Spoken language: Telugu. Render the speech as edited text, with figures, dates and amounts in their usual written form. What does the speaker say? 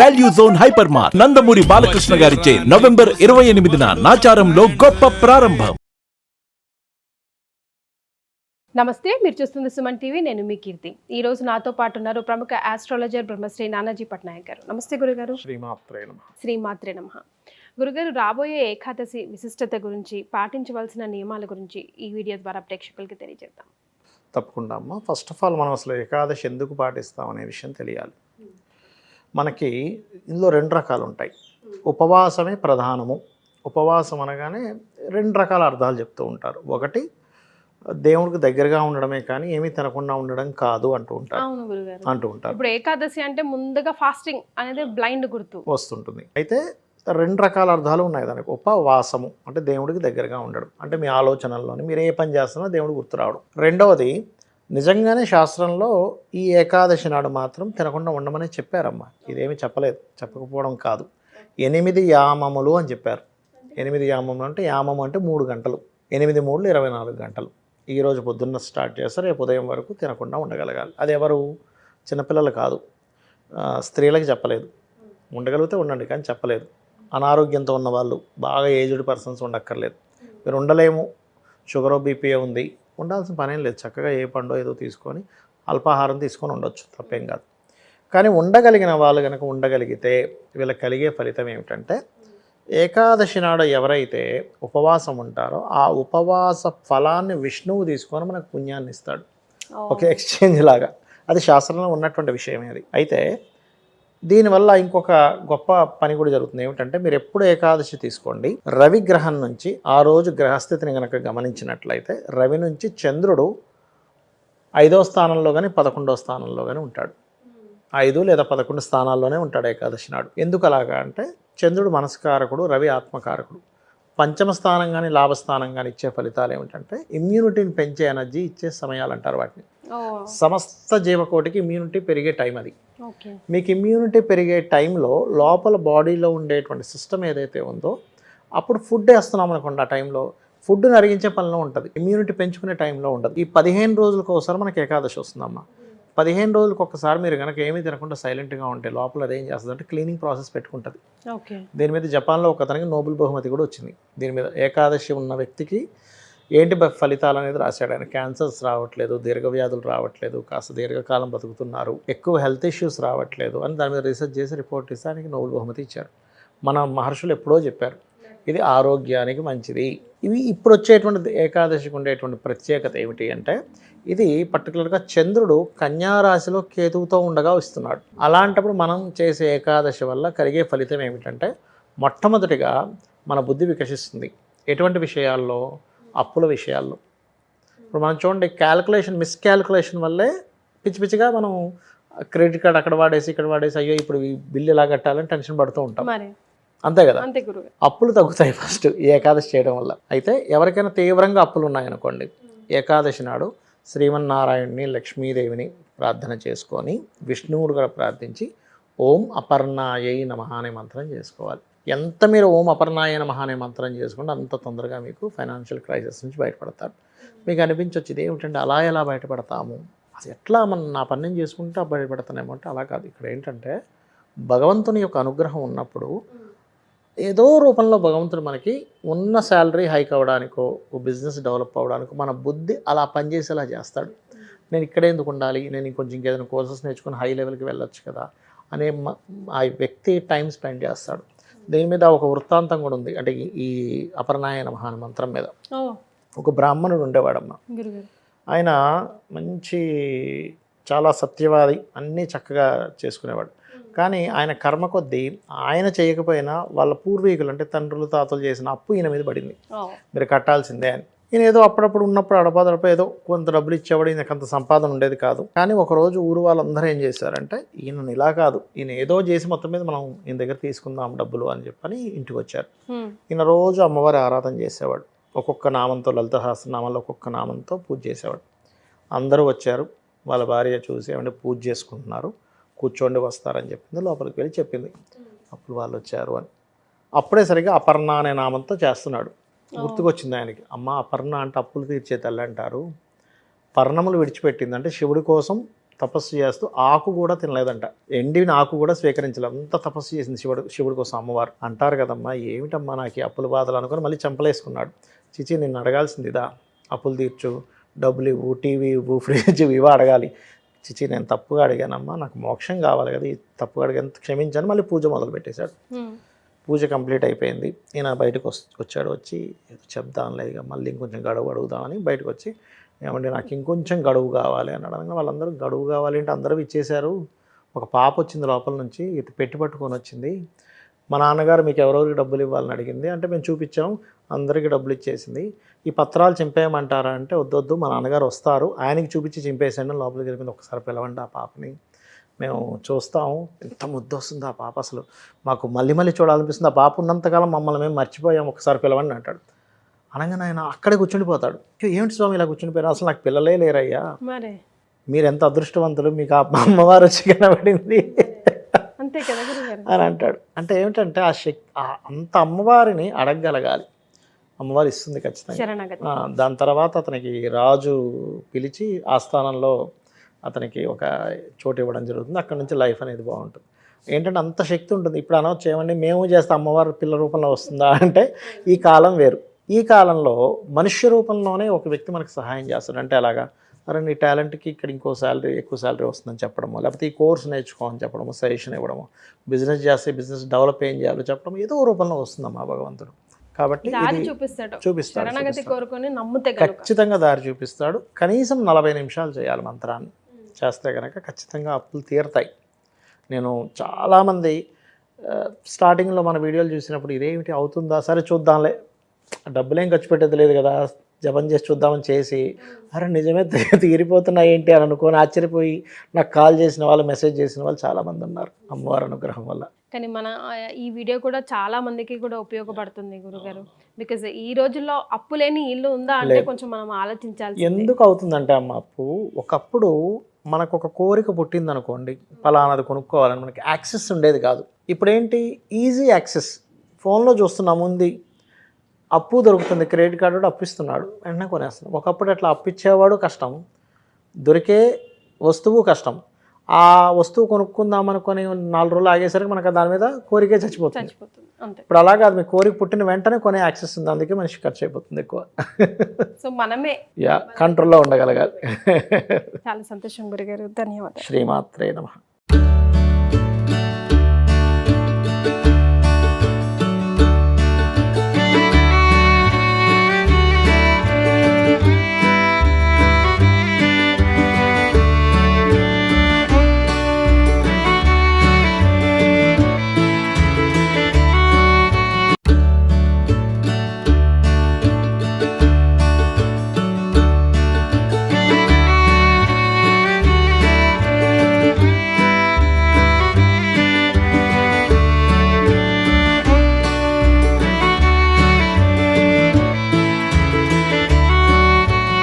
Value zone hyper mart Nandamuri Balakrishna గారిచే నవంబర్ 28న నాచారంలో గొప్ప ప్రారంభం. నమస్తే, మీరు చూస్తుంది సుమన్ టీవీ. నేను మీ కీర్తి. ఈ రోజు నాతో పాటు ఉన్నారు ప్రముఖ ఆస్ట్రాలజర్ బ్రహ్మశ్రీ నానాజీ పట్నాయక్ గారు. నమస్తే గురుగారు. శ్రీమాత్రే నమః. గురుగారు, రాబోయే ఏకాదశి విశిష్టత గురించి, పాటించవలసిన నియమాల గురించి ఈ వీడియో ద్వారా ప్రేక్షకులకి తెలియజేద్దాం. తప్పకుండా అమ్మ. ఫస్ట్ ఆఫ్ ఆల్ మనం అసలు ఏకాదశి ఎందుకు పాటిస్తాం అనే విషయం తెలియాలి. మనకి ఇందులో రెండు రకాలు ఉంటాయి. ఉపవాసమే ప్రధానము. ఉపవాసం అనగానే రెండు రకాల అర్థాలు చెప్తూ ఉంటారు. ఒకటి దేవుడికి దగ్గరగా ఉండడమే కానీ ఏమీ తినకుండా ఉండడం కాదు అంటూ ఉంటారు. ఇప్పుడు ఏకాదశి అంటే ముందుగా ఫాస్టింగ్ అనేది బ్లైండ్ గుర్తు వస్తుంటుంది. అయితే రెండు రకాల అర్థాలు ఉన్నాయి దానికి. ఉపవాసము అంటే దేవుడికి దగ్గరగా ఉండడం, అంటే మీ ఆలోచనల్లోని మీరు ఏ పని చేస్తున్నా దేవుడు గుర్తు రావడం. రెండవది, నిజంగానే శాస్త్రంలో ఈ ఏకాదశి నాడు మాత్రం తినకుండా ఉండమని చెప్పారమ్మా. ఇదేమి చెప్పలేదు, చెప్పకపోవడం కాదు. 8 యామములు అని చెప్పారు. 8 యామములు అంటే, యామము అంటే 3 గంటలు. 8 3 24 గంటలు. ఈరోజు పొద్దున్న స్టార్ట్ చేస్తారు, రేపు ఉదయం వరకు తినకుండా ఉండగలగాలి. అది ఎవరు? చిన్నపిల్లలు కాదు, స్త్రీలకు చెప్పలేదు. ఉండగలిగితే ఉండండి కానీ చెప్పలేదు. అనారోగ్యంతో ఉన్న వాళ్ళు, బాగా ఏజ్డ్ పర్సన్స్ ఉండక్కర్లేదు. మీరు ఉండలేము, షుగరో బీపీఏ ఉంది, ఉండాల్సిన పనేం లేదు. చక్కగా ఏ పండో ఏదో తీసుకొని అల్పాహారం తీసుకొని ఉండొచ్చు, తప్పేం కాదు. కానీ ఉండగలిగిన వాళ్ళు కనుక ఉండగలిగితే వీళ్ళకి కలిగే ఫలితం ఏమిటంటే, ఏకాదశి నాడు ఎవరైతే ఉపవాసం ఉంటారో ఆ ఉపవాస ఫలాన్ని విష్ణువు తీసుకొని మనకు పుణ్యాన్ని ఇస్తాడు. ఒక ఎక్స్చేంజ్ లాగా. అది శాస్త్రంలో ఉన్నటువంటి విషయమే అది. అయితే దీనివల్ల ఇంకొక గొప్ప పని కూడా జరుగుతుంది. ఏమిటంటే, మీరు ఎప్పుడు ఏకాదశి తీసుకోండి, రవి గ్రహం నుంచి ఆ రోజు గ్రహస్థితిని కనుక గమనించినట్లయితే, రవి నుంచి చంద్రుడు 5వ స్థానంలో కానీ 11వ స్థానంలో కానీ ఉంటాడు. 5 లేదా 11 స్థానాల్లోనే ఉంటాడు ఏకాదశి నాడు. ఎందుకు అలాగా అంటే, చంద్రుడు మనస్కారకుడు, రవి ఆత్మకారకుడు. పంచమ స్థానం కానీ లాభస్థానం కానీ ఇచ్చే ఫలితాలు ఏమిటంటే, ఇమ్యూనిటీని పెంచే ఎనర్జీ ఇచ్చే సమయాలు అంటారు వాటిని. సమస్త జీవకోటికి ఇమ్యూనిటీ పెరిగే టైం అది. మీకు ఇమ్యూనిటీ పెరిగే టైంలో లోపల బాడీలో ఉండేటువంటి సిస్టమ్ ఏదైతే ఉందో, అప్పుడు ఫుడ్ వేస్తున్నాం అనుకోండి, ఆ టైంలో ఫుడ్ని అరిగించే పనిలో ఉంటుంది, ఇమ్యూనిటీ పెంచుకునే టైంలో ఉండదు. ఈ 15 రోజులకు ఒకసారి మనకి ఏకాదశి వస్తుందమ్మా. 15 రోజులకు ఒకసారి మీరు కనుక ఏమీ తినకుండా సైలెంట్గా ఉంటే లోపల అదేం చేస్తుంది అంటే, క్లీనింగ్ ప్రాసెస్ పెట్టుకుంటుంది. దీని మీద జపాన్లో ఒకతనికి నోబెల్ బహుమతి కూడా వచ్చింది. దీని మీద ఏకాదశి ఉన్న వ్యక్తికి ఏంటి ఫలితాలు అనేది రాశాడు ఆయన. క్యాన్సర్స్ రావట్లేదు, దీర్ఘవ్యాధులు రావట్లేదు, కాస్త దీర్ఘకాలం బతుకుతున్నారు, ఎక్కువ హెల్త్ ఇష్యూస్ రావట్లేదు అని దాని మీద రీసెర్చ్ చేసి రిపోర్ట్ ఇస్తే ఆయనకి నోబెల్ బహుమతి ఇచ్చారు. మన మహర్షులు ఎప్పుడో చెప్పారు ఇది ఆరోగ్యానికి మంచిది. ఇవి ఇప్పుడు వచ్చేటువంటి ఏకాదశికి ఉండేటువంటి ప్రత్యేకత ఏమిటి అంటే, ఇది పర్టికులర్గా చంద్రుడు కన్యా రాశిలో కేతువుతో ఉండగా వస్తున్నాడు. అలాంటప్పుడు మనం చేసే ఏకాదశి వల్ల కలిగే ఫలితం ఏమిటంటే, మొట్టమొదటిగా మన బుద్ధి వికసిస్తుంది. ఎటువంటి విషయాల్లో? అప్పుల విషయాల్లో. ఇప్పుడు మనం చూడండి, మిస్క్యాల్కులేషన్ వల్లే పిచ్చి పిచ్చిగా మనం క్రెడిట్ కార్డ్ అక్కడ వాడేసి ఇక్కడ వాడేసి, అయ్యో ఇప్పుడు ఈ బిల్లు ఎలా కట్టాలని టెన్షన్ పడుతూ ఉంటాం. అంతే కదా. అప్పులు తగ్గుతాయి ఫస్ట్ ఈ ఏకాదశి చేయడం వల్ల. అయితే ఎవరికైనా తీవ్రంగా అప్పులు ఉన్నాయనుకోండి, ఏకాదశి నాడు శ్రీమన్నారాయణుని, లక్ష్మీదేవిని ప్రార్థన చేసుకొని, విష్ణువుడు కూడా ప్రార్థించి ఓం అపర్ణాయై నమః అనే మంత్రం చేసుకోవాలి. ఎంత మీరు ఓం అపర్ణాయ నమః అనే మంత్రం చేసుకుంటే అంత తొందరగా మీకు ఫైనాన్షియల్ క్రైసిస్ నుంచి బయటపడతారు. మీకు అనిపించవచ్చు ఇది ఏమిటంటే అలా ఎలా బయటపడతాము, అది ఎట్లా నా పని నేను చేసుకుంటే బయటపడతానేమో అంటే, అలా కాదు. ఇక్కడ ఏంటంటే, భగవంతుని యొక్క అనుగ్రహం ఉన్నప్పుడు ఏదో రూపంలో భగవంతుడు మనకి ఉన్న శాలరీ హైక్ అవ్వడానికో, బిజినెస్ డెవలప్ అవ్వడానికో మన బుద్ధి అలా పనిచేసేలా చేస్తాడు. నేను ఇక్కడే ఎందుకు ఉండాలి, నేను ఇంకొంచెం ఇంకేదైనా కోర్సెస్ నేర్చుకుని హై లెవెల్కి వెళ్ళొచ్చు కదా అనే ఆ వ్యక్తి టైం స్పెండ్ చేస్తాడు. దీని మీద ఒక వృత్తాంతం కూడా ఉంది. అంటే ఈ అపర్ణాయ నమః అనే మంత్రం మీద ఒక బ్రాహ్మణుడు ఉండేవాడమ్మా. ఆయన మంచి చాలా సత్యవాది, అన్నీ చక్కగా చేసుకునేవాడు. కానీ ఆయన కర్మ కొద్దీ ఆయన చేయకపోయినా వాళ్ళ పూర్వీకులు అంటే తండ్రులు తాతలు చేసిన అప్పు ఈయన మీద పడింది, మీరు కట్టాల్సిందే అని. ఈయన ఏదో అప్పుడప్పుడు ఉన్నప్పుడు అడపాదడప ఏదో కొంత డబ్బులు ఇచ్చేవాడు, ఈయనకు అంత సంపాదన ఉండేది కాదు. కానీ ఒకరోజు ఊరు వాళ్ళందరూ ఏం చేశారంటే, ఈయన ఇలా కాదు, ఈయన ఏదో చేసి మొత్తం మీద మనం ఈయన దగ్గర తీసుకుందాం డబ్బులు అని చెప్పని ఇంటికి వచ్చారు. ఈయన రోజు అమ్మవారి ఆరాధన చేసేవాడు. ఒక్కొక్క నామంతో, లలిత సహస్రనామాల్లో ఒక్కొక్క నామంతో పూజ చేసేవాడు. అందరూ వచ్చారు, వాళ్ళ భార్య చూసి ఏమంటే పూజ చేసుకుంటున్నారు, కూర్చోండి వస్తారని చెప్పింది. లోపలికి వెళ్ళి చెప్పింది అప్పుడు వాళ్ళు వచ్చారు అని. అప్పుడే సరిగ్గా అపర్ణ అనే నామంతో చేస్తున్నాడు. గుర్తుకొచ్చింది ఆయనకి, అమ్మ అపర్ణ అంటే అప్పులు తీర్చే తల్లి అంటారు, పర్ణములు విడిచిపెట్టింది అంటే శివుడి కోసం తపస్సు చేస్తూ ఆకు కూడా తినలేదంట, ఎండిన ఆకు కూడా స్వీకరించలేదు, అంత తపస్సు చేసింది శివుడి కోసం అమ్మవారు. అంటారు కదమ్మా ఏమిటమ్మా నాకు ఈ అప్పుల బాధలు అనుకుని మళ్ళీ చంపలేసుకున్నాడు. చిచి నిన్ను అడగాల్సింది ఇదా, అప్పులు తీర్చు, డబ్బులు ఇవ్వు, టీవీ ఇవ్వు, ఫ్రిడ్జ్ ఇవ్వు అడగాలి. చిచి నేను తప్పుగా అడిగానమ్మా, నాకు మోక్షం కావాలి కదా, ఈ తప్పుగా అడిగాను క్షమించాను. మళ్ళీ పూజ మొదలు పెట్టేశాడు. పూజ కంప్లీట్ అయిపోయింది. ఈయన బయటకు వచ్చాడు. వచ్చి చెప్దాంలే ఇక మళ్ళీ ఇంకొంచెం గడువు అడుగుదామని బయటకు వచ్చి, ఏమంటే నాకు ఇంకొంచెం గడువు కావాలి అని అడగగా వాళ్ళందరూ గడువు కావాలి అంటే అందరూ ఇచ్చేశారు. ఒక పాప వచ్చింది లోపల నుంచి, ఇది పెట్టి పట్టుకొని వచ్చింది. మా నాన్నగారు మీకు ఎవరెవరికి డబ్బులు ఇవ్వాలని అడిగింది అంటే మేము చూపించాం, అందరికీ డబ్బులు ఇచ్చేసింది. ఈ పత్రాలు చింపేయమంటారా అంటే వద్దొద్దు, మా నాన్నగారు వస్తారు, ఆయనకి చూపించి చింపేసాను. లోపలికి వెళ్ళింది. ఒకసారి పిలవండి ఆ పాపని, మేము చూస్తాము. ఎంత ముద్దు వస్తుంది ఆ పాప, అసలు మాకు మళ్ళీ మళ్ళీ చూడాలనిపిస్తుంది. ఆ పాప ఉన్నంతకాలం మమ్మల్ని మేము మర్చిపోయాం, ఒకసారి పిలవండి అంటాడు. అనగానే ఆయన అక్కడే కూర్చుండిపోతాడు. ఏమిటి స్వామి ఇలా కూర్చుండిపోయారు, అసలు నాకు పిల్లలే లేరయ్యా, మీరు ఎంత అదృష్టవంతులు, మీకు ఆ అమ్మవారు వచ్చి కనబడింది అంతే కదా గురుగారు అని అంటాడు. అంటే ఏమిటంటే ఆ శక్తి అంత అమ్మవారిని అడగగలగాలి, అమ్మవారు ఇస్తుంది ఖచ్చితంగా. దాని తర్వాత అతనికి రాజు పిలిచి ఆస్థానంలో అతనికి ఒక చోటు ఇవ్వడం జరుగుతుంది. అక్కడ నుంచి లైఫ్ అనేది బాగుంటుంది. ఏంటంటే అంత శక్తి ఉంటుంది. ఇప్పుడు అనవచ్చు ఏమండి మేము చేస్తే అమ్మవారు పిల్ల రూపంలో వస్తుందా అంటే ఈ కాలం వేరు. ఈ కాలంలో మనుష్య రూపంలోనే ఒక వ్యక్తి మనకు సహాయం చేస్తాడు. అంటే అలాగా, అరే నీ టాలెంట్కి ఇక్కడ ఇంకో శాలరీ, ఎక్కువ శాలరీ వస్తుందని చెప్పడము, లేకపోతే ఈ కోర్స్ నేర్చుకోమని చెప్పడము, సజెషన్ ఇవ్వడము, బిజినెస్ చేస్తే బిజినెస్ డెవలప్ ఏం చేయాలో చెప్పడం, ఏదో రూపంలో వస్తుందమ్మా భగవంతుడు. కాబట్టి చూపిస్తాడు, ఖచ్చితంగా దారి చూపిస్తాడు. కనీసం 40 నిమిషాలు చేయాలి మంత్రాన్ని, చేస్తే కనుక ఖచ్చితంగా అప్పులు తీరతాయి. నేను చాలామంది స్టార్టింగ్లో మన వీడియోలు చూసినప్పుడు ఇదేమిటి అవుతుందా, సరే చూద్దాంలే, డబ్బులేం ఖర్చు పెట్టేది లేదు కదా, జపం చేసి చూద్దామని చేసి అరే నిజమే తీరిపోతున్నాయి ఏంటి అని అనుకొని ఆశ్చర్యపోయి నాకు కాల్ చేసిన వాళ్ళు, మెసేజ్ చేసిన వాళ్ళు చాలామంది ఉన్నారు అమ్మవారి అనుగ్రహం వల్ల. కానీ మన ఈ వీడియో కూడా చాలా మందికి కూడా ఉపయోగపడుతుంది గురుగారు. బికాజ్ ఈ రోజుల్లో అప్పు లేని ఇల్లు ఉందా అంటే కొంచెం మనం ఆలోచించాలి. ఎందుకు అవుతుందంటే అమ్మ అప్పు, ఒకప్పుడు మనకు ఒక కోరిక పుట్టింది అనుకోండి, ఫలానాది కొనుక్కోవాలని మనకి యాక్సెస్ ఉండేది కాదు. ఇప్పుడేంటి ఈజీ యాక్సెస్, ఫోన్లో చూస్తున్నాము ఉంది, అప్పు దొరుకుతుంది, క్రెడిట్ కార్డు అప్పు ఇస్తున్నాడు, వెంటనే కొనేస్తున్నాం. ఒకప్పుడు అట్లా అప్పిచ్చేవాడు కష్టం, దొరికే వస్తువు కష్టం. ఆ వస్తువు కొనుక్కుందామనుకొని 4 రోజులు ఆగేసరికి మనకు దాని మీద కోరికే చచ్చిపోతుంది. ఇప్పుడు అలా కాదు, మీ కోరిక పుట్టిన వెంటనే కొనే యాక్సెస్ ఉంది, అందుకే మనిషి ఖర్చు అయిపోతుంది ఎక్కువ. సో మనమే కంట్రోల్లో ఉండగలగాలి. చాలా సంతోషం గురుగారు, ధన్యవాదాలు. శ్రీమాత్రే నమః.